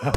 Hello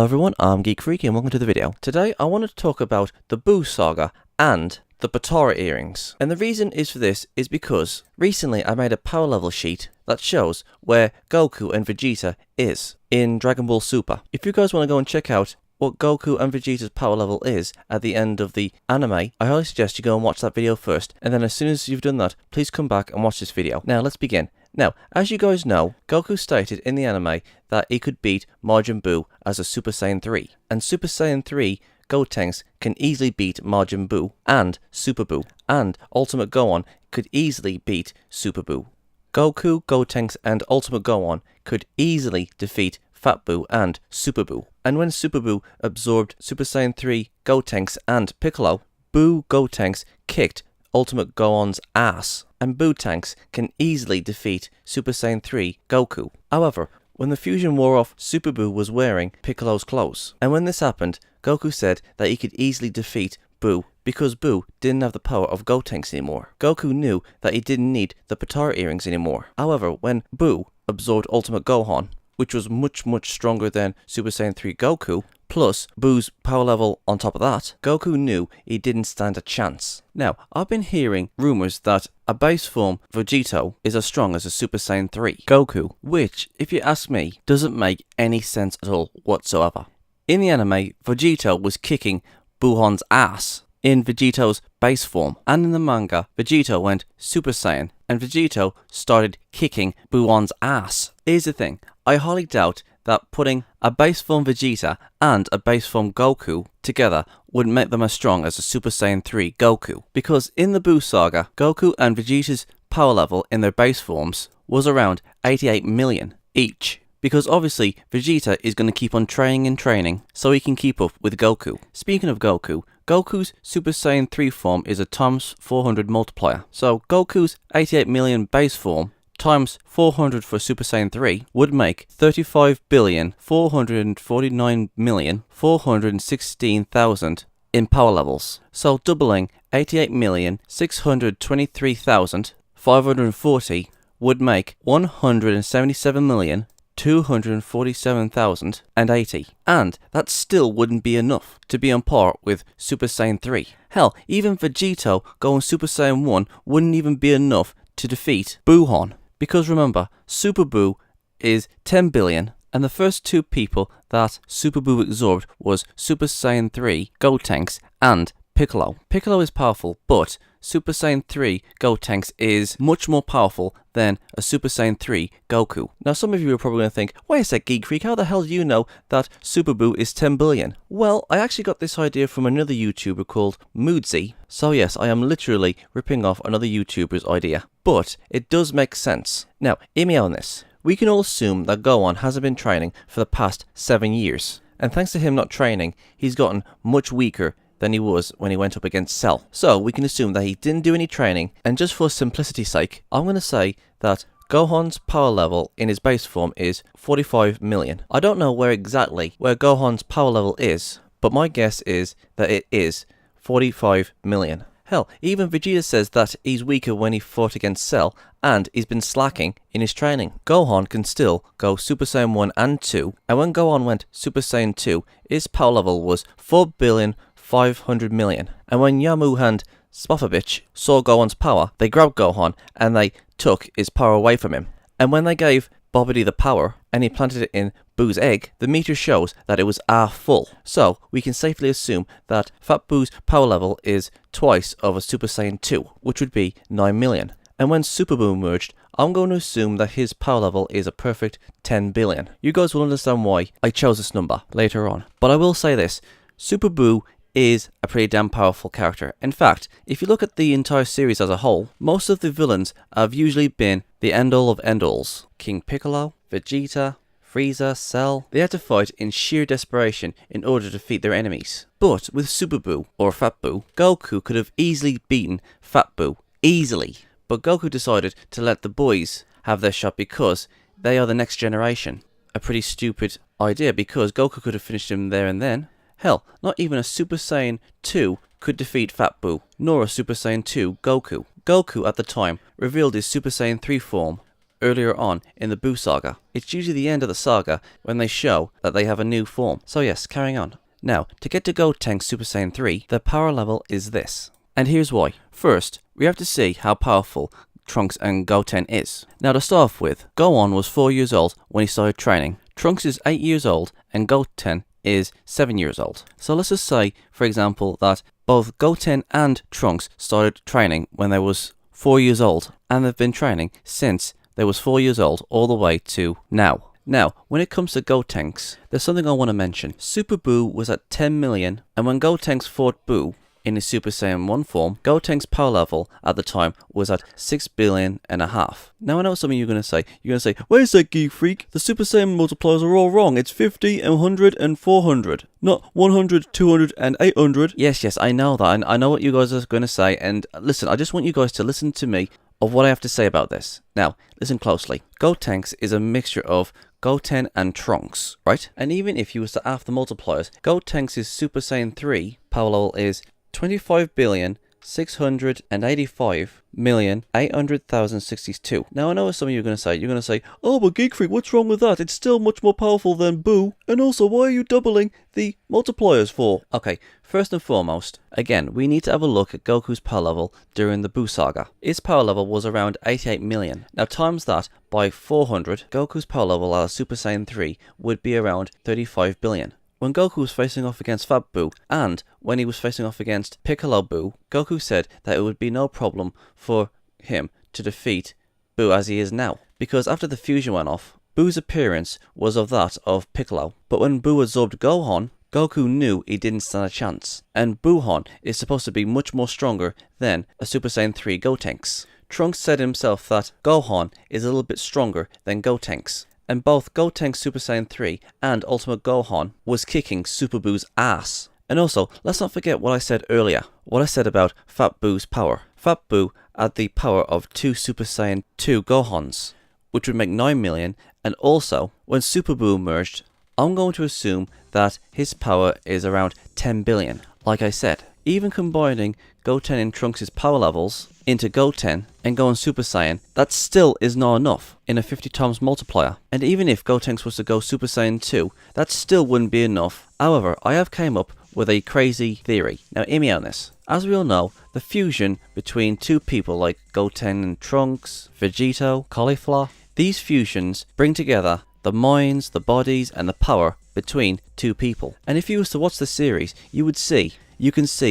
everyone, I'm Geek Freaky and welcome to the video. Today I wanted to talk about the Boo Saga and the Potara earrings. And the reason is for this is because recently I made a power level sheet that shows where Goku and Vegeta is in Dragon Ball Super. If you guys want to go and check out what Goku and Vegeta's power level is at the end of the anime, I highly suggest you go and watch that video first, and then as soon as you've done that, please come back and watch this video. Now let's begin. Now, as you guys know, Goku stated in the anime that he could beat Majin Buu as a Super Saiyan 3, and Super Saiyan 3 Gotenks can easily beat Majin Buu and Super Buu, and Ultimate Gohan could easily beat Super Buu. Goku, Gotenks and Ultimate Gohan could easily defeat Fat Buu and Super Buu. And when Super Buu absorbed Super Saiyan 3 Gotenks and Piccolo, Buu Gotenks kicked Ultimate Gohan's ass, and Buu-Tanks can easily defeat Super Saiyan 3 Goku. However, when the fusion wore off, Super Buu was wearing Piccolo's clothes, and when this happened, Goku said that he could easily defeat Buu because Buu didn't have the power of Gotenks anymore. Goku knew that he didn't need the Potara earrings anymore. However, when Buu absorbed Ultimate Gohan, which was much stronger than Super Saiyan 3 Goku, plus Buu's power level on top of that, Goku knew he didn't stand a chance. Now, I've been hearing rumours that a base form Vegito is as strong as a Super Saiyan 3 Goku, which, if you ask me, doesn't make any sense at all whatsoever. In the anime, Vegito was kicking Buuhan's ass in Vegito's base form, and in the manga, Vegito went Super Saiyan, and Vegito started kicking Buuhan's ass. Here's the thing, I highly doubt that putting a base form Vegeta and a base form Goku together would make them as strong as a Super Saiyan 3 Goku, because in the Buu Saga, Goku and Vegeta's power level in their base forms was around 88 million each. Because obviously, Vegeta is going to keep on training and training so he can keep up with Goku. Speaking of Goku, Goku's Super Saiyan 3 form is a times 400 multiplier. So Goku's 88 million base form times 400 for Super Saiyan 3 would make 35,449,416,000 in power levels. So doubling 88,623,540 would make 177,247,080, and that still wouldn't be enough to be on par with Super Saiyan 3. Hell, even Vegito going Super Saiyan 1 wouldn't even be enough to defeat Buuhan. Because remember, Super Buu is 10 billion, and the first two people that Super Buu absorbed was Super Saiyan 3 Gotenks and Piccolo. Piccolo is powerful, but Super Saiyan 3 Gotenks is much more powerful than a Super Saiyan 3 Goku. Now some of you are probably going to think, wait a sec Geek Freak, how the hell do you know that Super Buu is 10 billion? Well, I actually got this idea from another YouTuber called Moodsy. So yes, I am literally ripping off another YouTuber's idea. But it does make sense. Now, hear me out on this. We can all assume that Gohan hasn't been training for the past 7 years. And thanks to him not training, he's gotten much weaker than he was when he went up against Cell. So we can assume that he didn't do any training, and just for simplicity's sake, I'm going to say that Gohan's power level in his base form is 45 million. I don't know where Gohan's power level is, but my guess is that it is 45 million. Hell, even Vegeta says that he's weaker when he fought against Cell, and he's been slacking in his training. Gohan can still go Super Saiyan 1 and 2, and when Gohan went Super Saiyan 2, his power level was 4,500 million. And when Yamu and Spopovich saw Gohan's power, they grabbed Gohan and they took his power away from him. And when they gave Bobbidi the power and he planted it in Buu's egg, the meter shows that it was half full. So we can safely assume that Fat Buu's power level is twice of a Super Saiyan 2, which would be 9 million. And when Super Buu merged, I'm going to assume that his power level is a perfect 10 billion. You guys will understand why I chose this number later on. But I will say this, Super Buu is a pretty damn powerful character. In fact, if you look at the entire series as a whole, most of the villains have usually been the end-all of end-alls. King Piccolo, Vegeta, Frieza, Cell, they had to fight in sheer desperation in order to defeat their enemies. But with Super Buu, or Fat Buu, Goku could have easily beaten Fat Buu. Easily. But Goku decided to let the boys have their shot because they are the next generation. A pretty stupid idea because Goku could have finished him there and then. Hell, not even a Super Saiyan 2 could defeat Fat Buu, nor a Super Saiyan 2 Goku. Goku at the time revealed his Super Saiyan 3 form earlier on in the Buu saga. It's usually the end of the saga when they show that they have a new form. So yes, carrying on. Now, to get to Gotenks Super Saiyan 3, their power level is this. And here's why. First, we have to see how powerful Trunks and Goten is. Now to start off with, Gohan was 4 years old when he started training. Trunks is 8 years old and Goten is 7 years old. So let's just say, for example, that both Goten and Trunks started training when they was 4 years old, and they've been training since they was 4 years old all the way to now. Now, when it comes to Gotenks, there's something I want to mention. Super Buu was at 10 million, and when Gotenks fought Buu in his Super Saiyan 1 form, Gotenks' power level at the time was at 6 billion and a half. Now I know something you're going to say. You're going to say, wait a sec, Geek Freak, the Super Saiyan multipliers are all wrong. It's 50 and 100 and 400, not 100, 200 and 800. Yes, I know that. I know what you guys are going to say, and listen, I just want you guys to listen to me of what I have to say about this. Now, listen closely. Gotenks is a mixture of Goten and Trunks, right? And even if you was to half the multipliers, Gotenks' Super Saiyan 3 power level is 25,685,800,062. Now I know what some of you are going to say. You're going to say, oh, but Geek Freak, what's wrong with that? It's still much more powerful than Buu. And also, why are you doubling the multipliers for? Okay, first and foremost, again, we need to have a look at Goku's power level during the Buu saga. His power level was around 88 million. Now times that by 400, Goku's power level as Super Saiyan 3 would be around 35 billion. When Goku was facing off against Fat Buu, and when he was facing off against Piccolo Buu, Goku said that it would be no problem for him to defeat Buu as he is now. Because after the fusion went off, Buu's appearance was of that of Piccolo. But when Buu absorbed Gohan, Goku knew he didn't stand a chance. And Buuhan is supposed to be much more stronger than a Super Saiyan 3 Gotenks. Trunks said himself that Gohan is a little bit stronger than Gotenks. And both Gotenks Super Saiyan 3 and Ultimate Gohan was kicking Super Buu's ass. And also, let's not forget what I said earlier, what I said about Fat Buu's power. Fat Buu had the power of 2 Super Saiyan 2 Gohans, which would make 9 million, and also, when Super Buu merged, I'm going to assume that his power is around 10 billion. Like I said, even combining Goten and Trunks' power levels into Goten and going Super Saiyan, that still is not enough in a 50 times multiplier. And even if Gotenks was to go Super Saiyan 2, that still wouldn't be enough. However, I have came up with a crazy theory. Now hear me on this. As we all know, the fusion between two people like Goten and Trunks, Vegito, Caulifla, these fusions bring together the minds, the bodies and the power between two people. And if you was to watch the series, you can see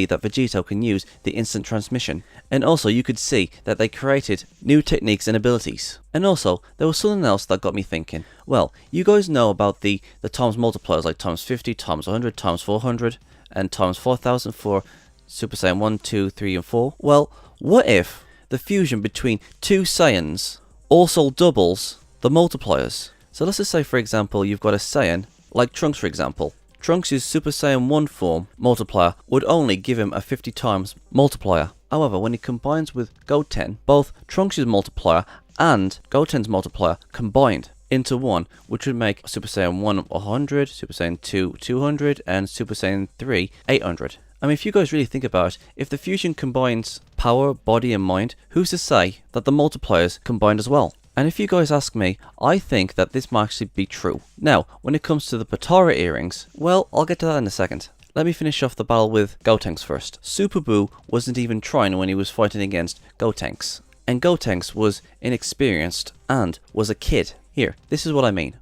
that Vegito can use the instant transmission. And also you could see that they created new techniques and abilities. And also, there was something else that got me thinking. Well, you guys know about the times multipliers like times 50, times 100, times 400, and times 4000 for Super Saiyan 1, 2, 3, and 4. Well, what if the fusion between two Saiyans also doubles the multipliers? So let's just say, for example, you've got a Saiyan, like Trunks for example. Trunks' Super Saiyan 1 form multiplier would only give him a 50 times multiplier. However, when he combines with Goten, both Trunks' multiplier and Goten's multiplier combined into one, which would make Super Saiyan 1 100, Super Saiyan 2 200, and Super Saiyan 3 800. I mean, if you guys really think about it, if the fusion combines power, body, and mind, who's to say that the multipliers combined as well? And if you guys ask me, I think that this might actually be true. Now, when it comes to the Potara earrings, well, I'll get to that in a second. Let me finish off the battle with Gotenks first. Super Buu wasn't even trying when he was fighting against Gotenks. And Gotenks was inexperienced and was a kid. Here, this is what I mean.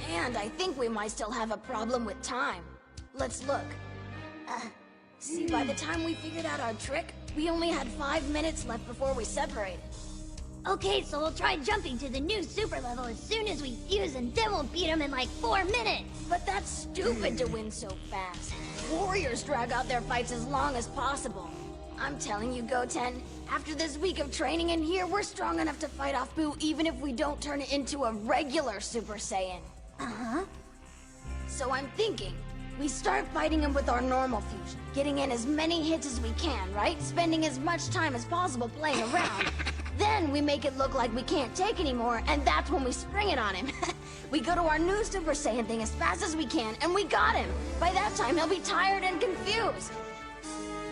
And I think we might still have a problem with time. Let's look. See, by the time we figured out our trick, we only had 5 minutes left before we separated. Okay, so we'll try jumping to the new super level as soon as we fuse, and then we'll beat him in like 4 minutes. But that's stupid to win so fast. Warriors drag out their fights as long as possible. I'm telling you, Goten, after this week of training in here, we're strong enough to fight off Buu even if we don't turn it into a regular Super Saiyan. So I'm thinking, we start fighting him with our normal fusion, getting in as many hits as we can, right? Spending as much time as possible playing around. Then we make it look like we can't take anymore, and that's when we spring it on him. We go to our new Super Saiyan thing as fast as we can, and we got him. By that time, he'll be tired and confused.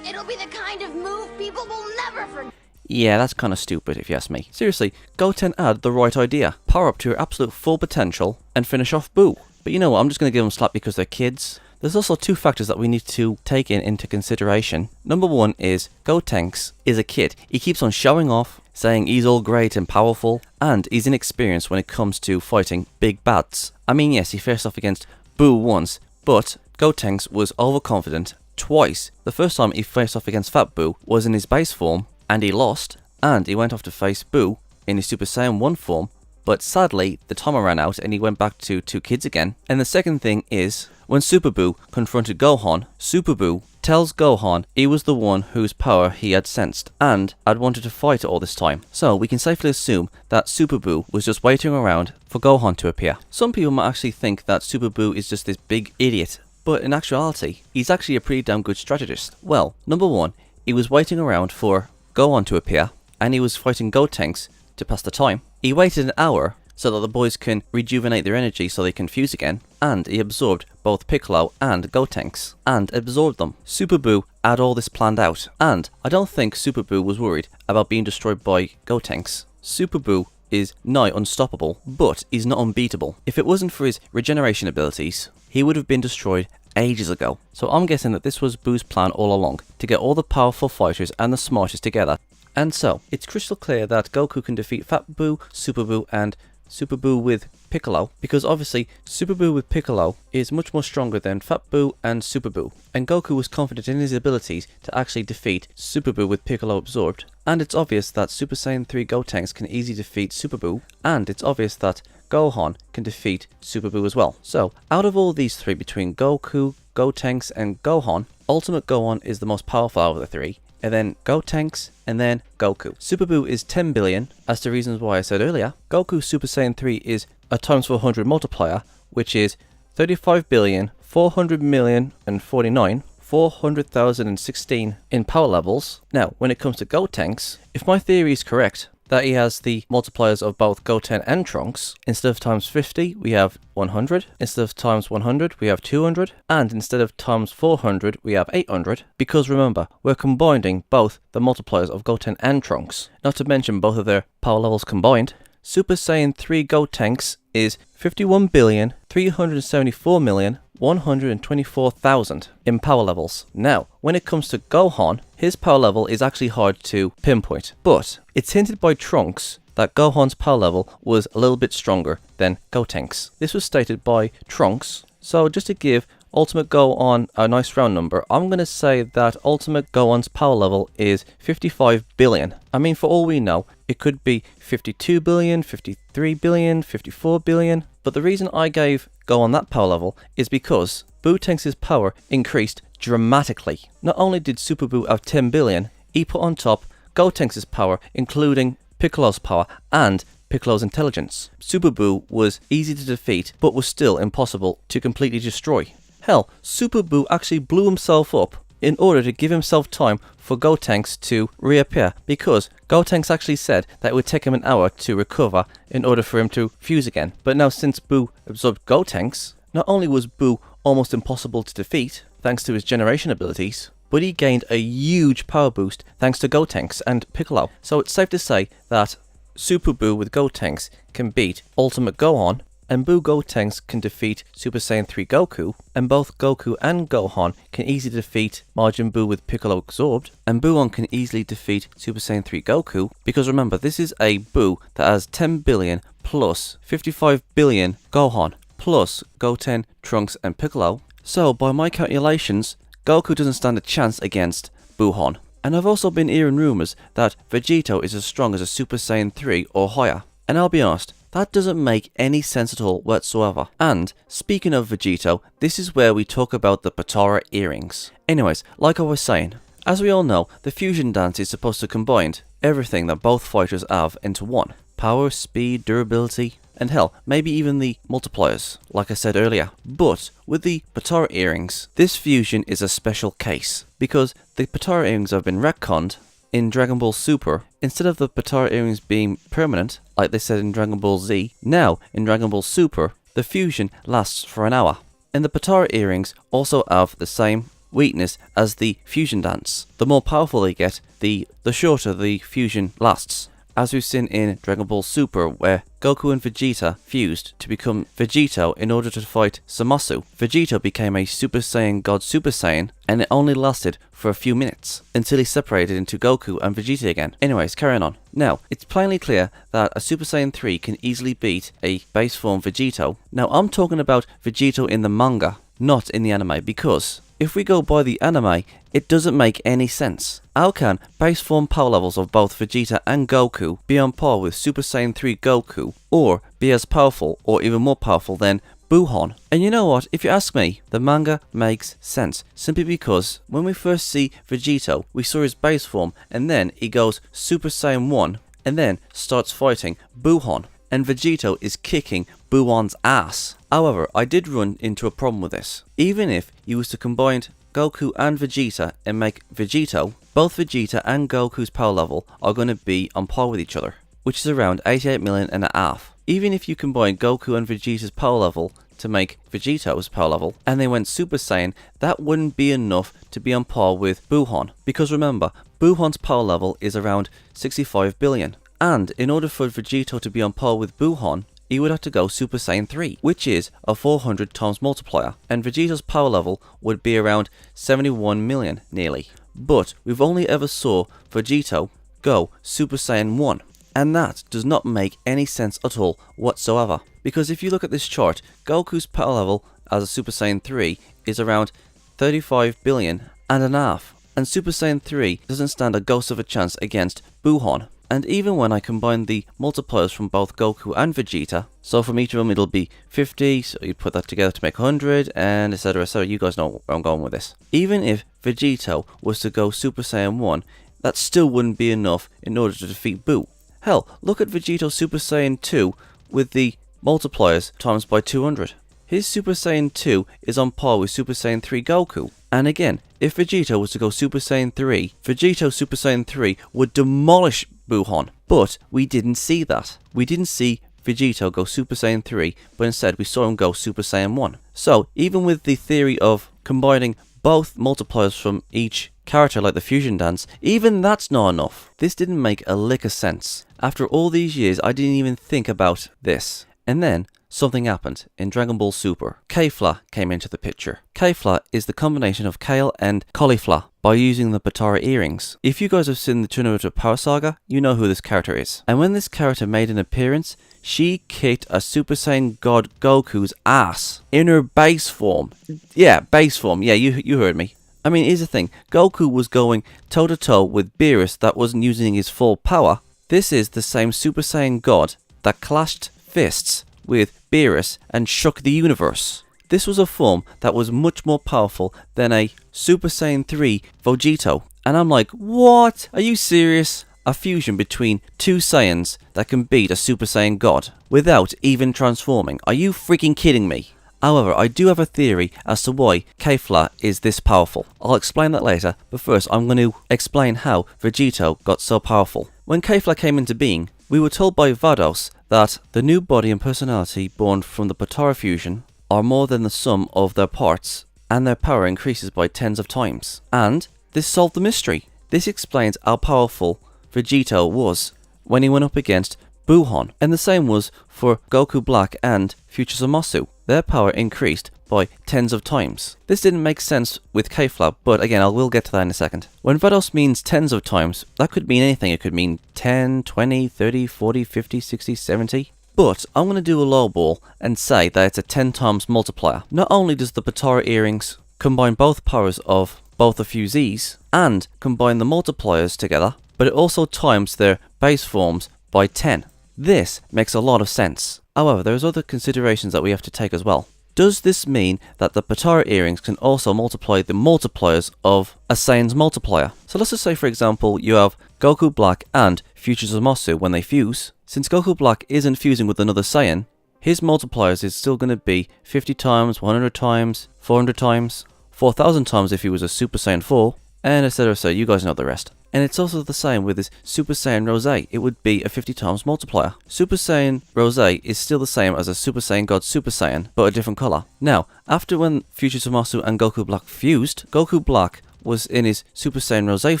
It'll be the kind of move people will never forget. Yeah, that's kind of stupid if you ask me. Seriously, Goten had the right idea. Power up to your absolute full potential and finish off Boo. But you know what, I'm just going to give them slack because they're kids. There's also two factors that we need to take into consideration. Number one is Gotenks is a kid. He keeps on showing off, saying he's all great and powerful, and he's inexperienced when it comes to fighting big bads. I mean, yes, he faced off against Boo once, but Gotenks was overconfident twice. The first time he faced off against Fat Boo was in his base form, and he lost, and he went off to face Boo in his Super Saiyan 1 form, but sadly the timer ran out and he went back to two kids again. And the second thing is, when Super Boo confronted Gohan, Super Boo tells Gohan he was the one whose power he had sensed and had wanted to fight all this time. So we can safely assume that Super Boo was just waiting around for Gohan to appear. Some people might actually think that Super Boo is just this big idiot, but in actuality, he's actually a pretty damn good strategist. Well, number one, he was waiting around for Gohan to appear, and he was fighting Gotenks to pass the time. He waited an hour so that the boys can rejuvenate their energy so they can fuse again, and he absorbed both Piccolo and Gotenks, and absorbed them. Super Boo had all this planned out, and I don't think Super Boo was worried about being destroyed by Gotenks. Super Boo is nigh unstoppable, but he's not unbeatable. If it wasn't for his regeneration abilities, he would have been destroyed ages ago. So I'm guessing that this was Boo's plan all along, to get all the powerful fighters and the smartest together. And so, it's crystal clear that Goku can defeat Fat Boo, Super Boo, and Super Boo with Piccolo, because obviously Super Boo with Piccolo is much more stronger than Fat Boo and Super Boo, and Goku was confident in his abilities to actually defeat Super Boo with Piccolo absorbed. And it's obvious that Super Saiyan 3 Gotenks can easily defeat Super Boo, and it's obvious that Gohan can defeat Super Boo as well. So, out of all these three, between Goku, Gotenks, and Gohan, Ultimate Gohan is the most powerful out of the three, and then Gotenks, and then Goku. Super Boo is 10 billion, as to reasons why I said earlier. Goku Super Saiyan 3 is a times 400 multiplier, which is 35,400,049,400,016 in power levels. Now, when it comes to Gotenks, if my theory is correct, that he has the multipliers of both Goten and Trunks. Instead of times 50, we have 100. Instead of times 100, we have 200. And instead of times 400, we have 800. Because remember, we're combining both the multipliers of Goten and Trunks. Not to mention both of their power levels combined. Super Saiyan 3 Gotenks is 51,374,124,000 in power levels. Now, when it comes to Gohan, his power level is actually hard to pinpoint, but it's hinted by Trunks that Gohan's power level was a little bit stronger than Gotenks. This was stated by Trunks, so just to give Ultimate Gohan a nice round number, I'm going to say that Ultimate Gohan's power level is 55 billion. I mean, for all we know, it could be 52 billion, 53 billion, 54 billion, but the reason I gave Gohan that power level is because Boo-Tanks' power increased dramatically. Not only did Super Boo have 10 billion, he put on top Gotenks' power, including Piccolo's power and Piccolo's intelligence. Super Boo was easy to defeat, but was still impossible to completely destroy. Hell, Super Boo actually blew himself up in order to give himself time for Gotenks to reappear, because Gotenks actually said that it would take him an hour to recover in order for him to fuse again. But now since Boo absorbed Gotenks, not only was Boo almost impossible to defeat thanks to his generation abilities, but he gained a huge power boost thanks to Gotenks and Piccolo. So it's safe to say that Super Boo with Gotenks can beat Ultimate Gohan, and Boo Gotenks can defeat Super Saiyan 3 Goku, and both Goku and Gohan can easily defeat Majin Buu with Piccolo absorbed, and Buon can easily defeat Super Saiyan 3 Goku, because remember, this is a Boo that has 10 billion plus 55 billion Gohan, plus Goten, Trunks and Piccolo. So by my calculations, Goku doesn't stand a chance against Buon. And I've also been hearing rumours that Vegito is as strong as a Super Saiyan 3 or higher. And I'll be honest, that doesn't make any sense at all whatsoever. And speaking of Vegito, this is where we talk about the Potara earrings. Anyways, like I was saying, as we all know, the fusion dance is supposed to combine everything that both fighters have into one. Power, speed, durability. and hell, maybe even the multipliers, like I said earlier. But with the Potara earrings, this fusion is a special case, because the Potara earrings have been retconned in Dragon Ball Super. Instead of the Potara earrings being permanent, like they said in Dragon Ball Z, now in Dragon Ball Super, the fusion lasts for an hour. And the Potara earrings also have the same weakness as the fusion dance. The more powerful they get, the shorter the fusion lasts. As we've seen in Dragon Ball Super, where Goku and Vegeta fused to become Vegito in order to fight Zamasu. Vegito became a Super Saiyan God Super Saiyan, and it only lasted for a few minutes, until he separated into Goku and Vegeta again. Anyways, carrying on. Now, it's plainly clear that a Super Saiyan 3 can easily beat a base form Vegito. Now, I'm talking about Vegito in the manga, not in the anime, because if we go by the anime, it doesn't make any sense. How can base form power levels of both Vegeta and Goku be on par with Super Saiyan 3 Goku, or be as powerful or even more powerful than Buhon? And you know what, if you ask me, the manga makes sense, simply because when we first see Vegito, we saw his base form, and then he goes Super Saiyan 1, and then starts fighting Buhon, and Vegito is kicking Buhon's ass. However, I did run into a problem with this. Even if you was to combine Goku and Vegeta and make Vegito, both Vegeta and Goku's power level are going to be on par with each other, which is around 88 million and a half. Even if you combine Goku and Vegeta's power level to make Vegito's power level, and they went Super Saiyan, that wouldn't be enough to be on par with Buhon. Because remember, Buhon's power level is around 65 billion. And in order for Vegito to be on par with Buhon, he would have to go Super Saiyan 3, which is a 400 times multiplier, and Vegeto's power level would be around 71 million, nearly. But we've only ever saw Vegito go Super Saiyan 1, and that does not make any sense at all whatsoever. Because if you look at this chart, Goku's power level as a Super Saiyan 3 is around 35 billion and a half, and Super Saiyan 3 doesn't stand a ghost of a chance against Buhon. And even when I combine the multipliers from both Goku and Vegeta, so from each of them it'll be 50, so you put that together to make 100, and etc. So you guys know where I'm going with this. Even if Vegito was to go Super Saiyan 1, that still wouldn't be enough in order to defeat Buu. Hell, look at Vegito Super Saiyan 2 with the multipliers times by 200. His Super Saiyan 2 is on par with Super Saiyan 3 Goku. And again, if Vegito was to go Super Saiyan 3, Vegito Super Saiyan 3 would demolish Buhon. But we didn't see that. We didn't see Vegito go Super Saiyan 3, but instead we saw him go Super Saiyan 1. So even with the theory of combining both multipliers from each character like the fusion dance, even that's not enough. This didn't make a lick of sense. After all these years, I didn't even think about this. And then something happened in Dragon Ball Super. Kefla came into the picture. Kefla is the combination of kale and cauliflower by using the Potara earrings. If you guys have seen the Tournament of Power Saga, you know who this character is. And when this character made an appearance, she kicked a Super Saiyan God Goku's ass in her base form. Yeah, base form. Yeah, you heard me. I mean, here's the thing. Goku was going toe-to-toe with Beerus that wasn't using his full power. This is the same Super Saiyan God that clashed fists with Beerus and shook the universe. This was a form that was much more powerful than a Super Saiyan 3 Vegito. And I'm like, what? Are you serious? A fusion between two Saiyans that can beat a Super Saiyan God without even transforming. Are you freaking kidding me? However, I do have a theory as to why Kefla is this powerful. I'll explain that later, but first I'm going to explain how Vegito got so powerful. When Kefla came into being, we were told by Vados that the new body and personality born from the Potara fusion are more than the sum of their parts, and their power increases by tens of times. And this solved the mystery. This explains how powerful Vegito was when he went up against Buhon, and the same was for Goku Black and Future Zamasu. Their power increased by tens of times. This didn't make sense with Kefla, but again, I will get to that in a second. When Vados means tens of times, that could mean anything. It could mean 10, 20, 30, 40, 50, 60, 70. But I'm going to do a lowball and say that it's a 10 times multiplier. Not only does the Potara earrings combine both powers of both the fusees and combine the multipliers together, but it also times their base forms by 10. This makes a lot of sense. However, there's other considerations that we have to take as well. Does this mean that the Potara earrings can also multiply the multipliers of a Saiyan's multiplier? So let's just say, for example, you have Goku Black and Future Zamasu when they fuse. Since Goku Black isn't fusing with another Saiyan, his multipliers is still going to be 50 times, 100 times, 400 times, 4000 times if he was a Super Saiyan 4, and etc. So you guys know the rest. And it's also the same with his Super Saiyan Rose. It would be a 50 times multiplier. Super Saiyan Rose is still the same as a Super Saiyan God Super Saiyan, but a different color. Now, after when Future Zamasu and Goku Black fused, Goku Black was in his Super Saiyan Rose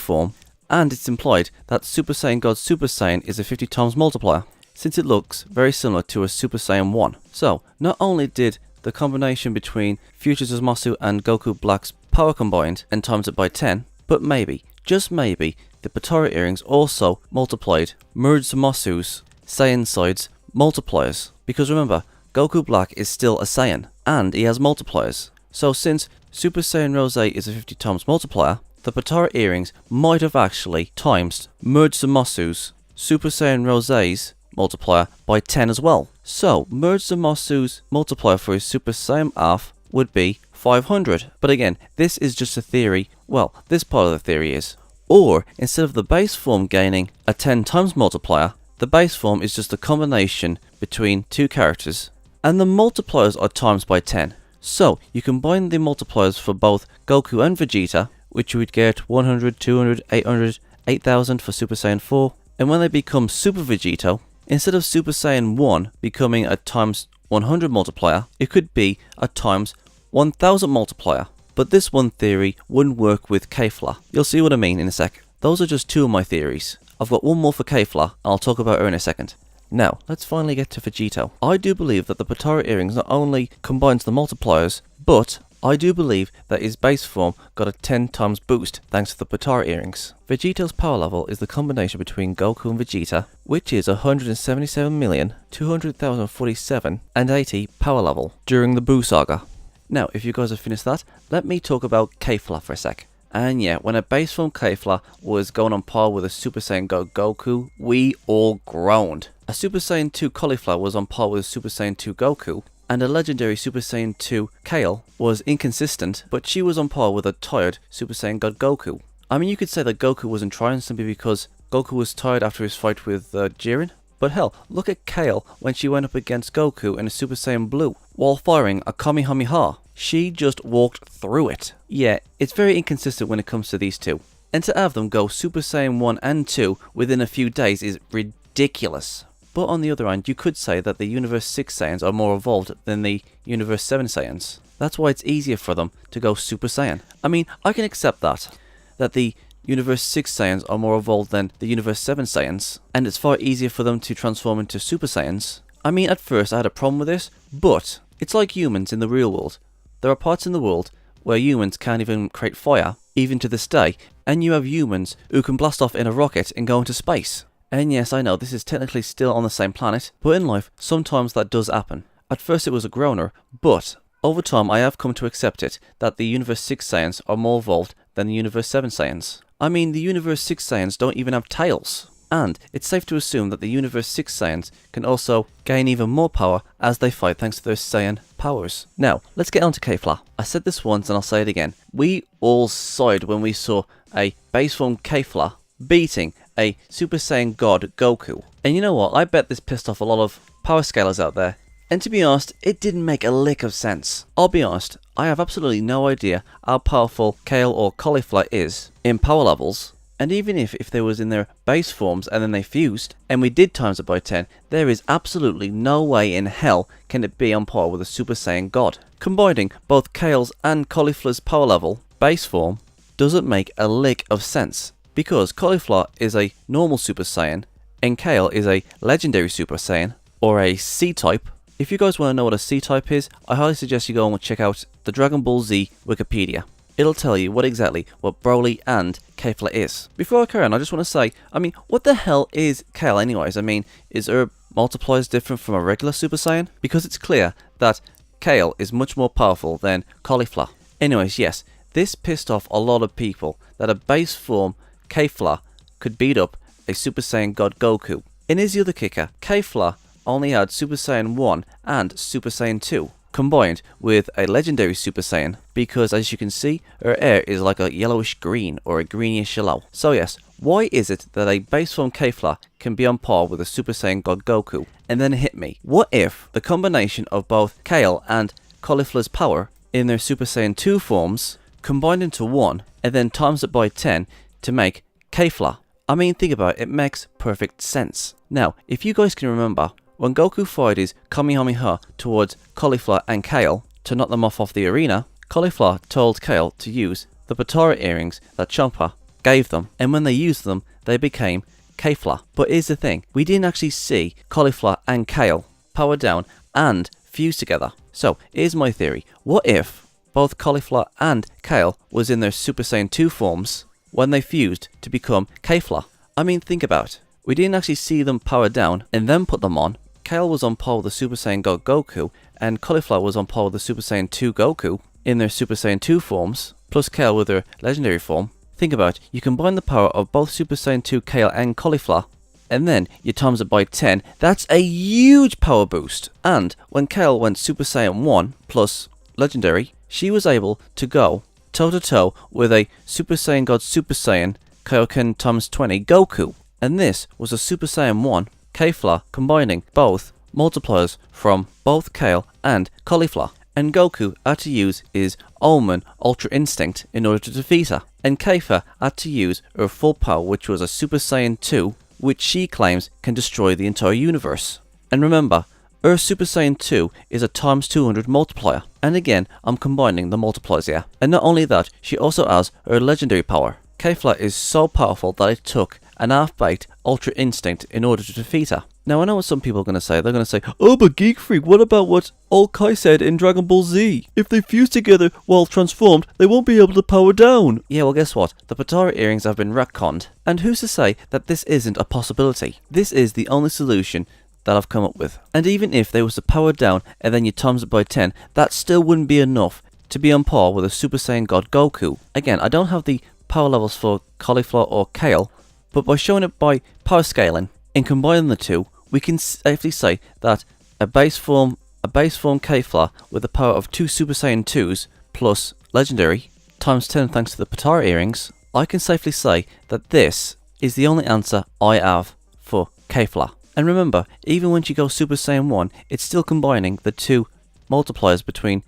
form, and it's implied that Super Saiyan God Super Saiyan is a 50 times multiplier, since it looks very similar to a Super Saiyan 1. So, not only did the combination between Future Zamasu and Goku Black's power combined and times it by 10, but maybe, just maybe, the Potara earrings also multiplied merged Zamasu's Saiyan side's multipliers. Because remember, Goku Black is still a Saiyan, and he has multipliers. So since Super Saiyan Rose is a 50 times multiplier, the Potara earrings might have actually times merged Zamasu's Super Saiyan Rose's multiplier by 10 as well. So merged Zamasu's multiplier for his Super Saiyan Alpha would be 500. But again, this is just a theory. Well, this part of the theory is. Or, instead of the base form gaining a 10 times multiplier, the base form is just a combination between two characters, and the multipliers are times by 10. So, you combine the multipliers for both Goku and Vegeta, which you would get 100, 200, 800, 8000 for Super Saiyan 4, and when they become Super Vegito, instead of Super Saiyan 1 becoming a times 100 multiplier, it could be a times 1000 multiplier. But this one theory wouldn't work with Kefla. You'll see what I mean in a sec. Those are just two of my theories. I've got one more for Kefla, and I'll talk about her in a second. Now, let's finally get to Vegito. I do believe that the Potara earrings not only combines the multipliers, but I do believe that his base form got a 10 times boost thanks to the Potara earrings. Vegito's power level is the combination between Goku and Vegeta, which is 177,200,047 and 80 power level during the Buu Saga. Now, if you guys have finished that, let me talk about Kefla for a sec. And yeah, when a base form Kefla was going on par with a Super Saiyan God Goku, we all groaned. A Super Saiyan 2 Caulifla was on par with a Super Saiyan 2 Goku, and a legendary Super Saiyan 2 Kale was inconsistent, but she was on par with a tired Super Saiyan God Goku. I mean, you could say that Goku wasn't trying simply because Goku was tired after his fight with Jiren. But hell, look at Kale when she went up against Goku in a Super Saiyan Blue while firing a Kamehameha. She just walked through it. Yeah, it's very inconsistent when it comes to these two. And to have them go Super Saiyan 1 and 2 within a few days is ridiculous. But on the other hand, you could say that the Universe 6 Saiyans are more evolved than the Universe 7 Saiyans. That's why it's easier for them to go Super Saiyan. I mean, I can accept that the Universe 6 Saiyans are more evolved than the Universe 7 Saiyans, and it's far easier for them to transform into Super Saiyans. I mean, at first I had a problem with this, but it's like humans in the real world. There are parts in the world where humans can't even create fire, even to this day, and you have humans who can blast off in a rocket and go into space. And yes, I know this is technically still on the same planet, but in life, sometimes that does happen. At first it was a groaner, but over time I have come to accept it, that the Universe 6 Saiyans are more evolved than the Universe 7 Saiyans. I mean, the Universe 6 Saiyans don't even have tails. And it's safe to assume that the Universe 6 Saiyans can also gain even more power as they fight thanks to their Saiyan powers. Now, let's get on to Kefla. I said this once and I'll say it again. We all sighed when we saw a base form Kefla beating a Super Saiyan God Goku. And you know what? I bet this pissed off a lot of power scalers out there. And to be honest, it didn't make a lick of sense. I'll be honest, I have absolutely no idea how powerful Kale or Caulifla is in power levels. And even if they was in their base forms and then they fused, and we did times it by 10, there is absolutely no way in hell can it be on par with a Super Saiyan God. Combining both Kale's and Caulifla's power level, base form, doesn't make a lick of sense. Because Caulifla is a normal Super Saiyan, and Kale is a legendary Super Saiyan, or a C-type. If you guys want to know what a C-type is, I highly suggest you go and check out the Dragon Ball Z Wikipedia. It'll tell you what Broly and Kefla is. Before I carry on, I just want to say, I mean, what the hell is Kale anyways? I mean, is her multipliers different from a regular Super Saiyan? Because it's clear that Kale is much more powerful than Caulifla. Anyways, yes, this pissed off a lot of people that a base form Kefla could beat up a Super Saiyan God Goku. And here's the other kicker, Kefla only had Super Saiyan 1 and Super Saiyan 2. Combined with a legendary Super Saiyan, because as you can see, her hair is like a yellowish green or a greenish yellow. So yes, Why is it that a base form Kefla can be on par with a Super Saiyan God Goku? And then it hit me. What if the combination of both Kale and Caulifla's power in their Super Saiyan 2 forms combined into one and then times it by 10 to make Kefla? I mean, think about it, it makes perfect sense. Now, if you guys can remember, when Goku fired his Kamehameha towards Caulifla and Kale to knock them off the arena, Caulifla told Kale to use the Potara earrings that Champa gave them, and when they used them, they became Kefla. But here's the thing, we didn't actually see Caulifla and Kale power down and fuse together. So, here's my theory. What if both Caulifla and Kale was in their Super Saiyan 2 forms when they fused to become Kefla? I mean, think about it. We didn't actually see them power down and then put them on. Kale was on par with the Super Saiyan God Goku, and Caulifla was on par with the Super Saiyan 2 Goku in their Super Saiyan 2 forms, plus Kale with their legendary form. Think about it, you combine the power of both Super Saiyan 2 Kale and Caulifla, and then you times it by 10, that's a huge power boost. And when Kale went Super Saiyan 1 plus legendary, she was able to go toe to toe with a Super Saiyan God Super Saiyan Kaioken times 20 Goku. And this was a Super Saiyan 1 Kefla combining both multipliers from both Kale and Caulifla. And Goku had to use his Ulman Ultra Instinct in order to defeat her. And Kefla had to use her full power, which was a Super Saiyan 2, which she claims can destroy the entire universe. And remember, her Super Saiyan 2 is a times 200 multiplier. And again, I'm combining the multipliers here. And not only that, she also has her legendary power. Kefla is so powerful that it took an half-baked Ultra Instinct in order to defeat her. Now I know what some people are going to say. They're going to say, oh, but Geek Freak, what about what Old Kai said in Dragon Ball Z? If they fuse together while transformed, they won't be able to power down. Yeah, well guess what? The Potara earrings have been retconned. And who's to say that this isn't a possibility? This is the only solution that I've come up with. And even if they was to power down and then you times it by 10, that still wouldn't be enough to be on par with a Super Saiyan God Goku. Again, I don't have the power levels for Caulifla or Kale, but by showing it by power scaling and combining the two, we can safely say that a base form Kefla with the power of 2 Super Saiyan 2s plus legendary times 10 thanks to the Potara earrings, I can safely say that this is the only answer I have for Kefla. And remember, even when she goes Super Saiyan 1, it's still combining the two multipliers between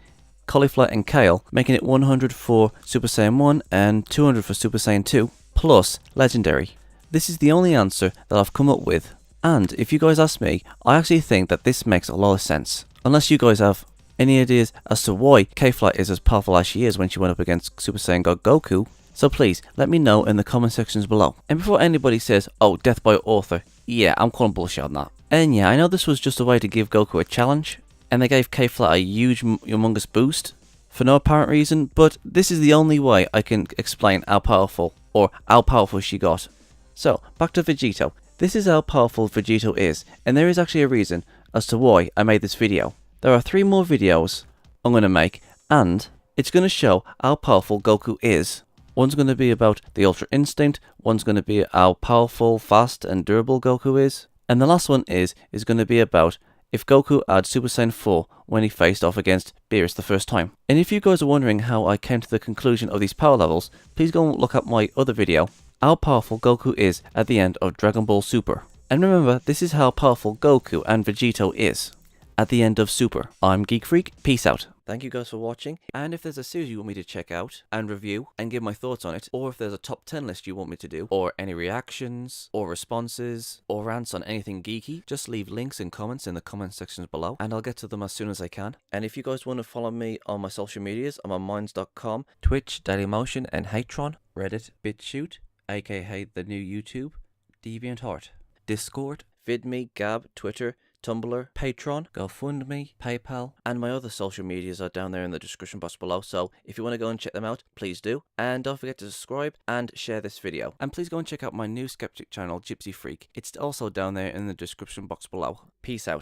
Caulifla and Kale, making it 100 for Super Saiyan 1 and 200 for Super Saiyan 2, plus legendary. This is the only answer that I've come up with. And if you guys ask me, I actually think that this makes a lot of sense. Unless you guys have any ideas as to why Kefla is as powerful as she is when she went up against Super Saiyan God Goku, so please let me know in the comment sections below. And before anybody says, oh, death by author, yeah, I'm calling bullshit on that. And yeah, I know this was just a way to give Goku a challenge, and they gave Kefla a huge, humongous boost for no apparent reason, but this is the only way I can explain how powerful she got. So, back to Vegito. This is how powerful Vegito is, and there is actually a reason as to why I made this video. There are 3 more videos I'm going to make, and it's going to show how powerful Goku is. One's going to be about the Ultra Instinct, one's going to be how powerful, fast, and durable Goku is, and the last one is going to be about if Goku had Super Saiyan 4 when he faced off against Beerus the first time. And if you guys are wondering how I came to the conclusion of these power levels, please go and look at my other video, how powerful Goku is at the end of Dragon Ball Super. And remember, this is how powerful Goku and Vegito is at the end of Super. I'm Geek Freak, peace out. Thank you guys for watching, and if there's a series you want me to check out and review and give my thoughts on it, or if there's a top 10 list you want me to do, or any reactions, or responses, or rants on anything geeky, just leave links and comments in the comment sections below, and I'll get to them as soon as I can. And if you guys want to follow me on my social medias, I'm on minds.com, Twitch, Dailymotion, and Hatron, Reddit, BitChute, aka the new YouTube, DeviantArt, Discord, VidMe, Gab, Twitter, Tumblr, Patreon, GoFundMe, PayPal, and my other social medias are down there in the description box below, so if you want to go and check them out, please do. And don't forget to subscribe and share this video. And please go and check out my new skeptic channel, Gypsy Freak. It's also down there in the description box below. Peace out.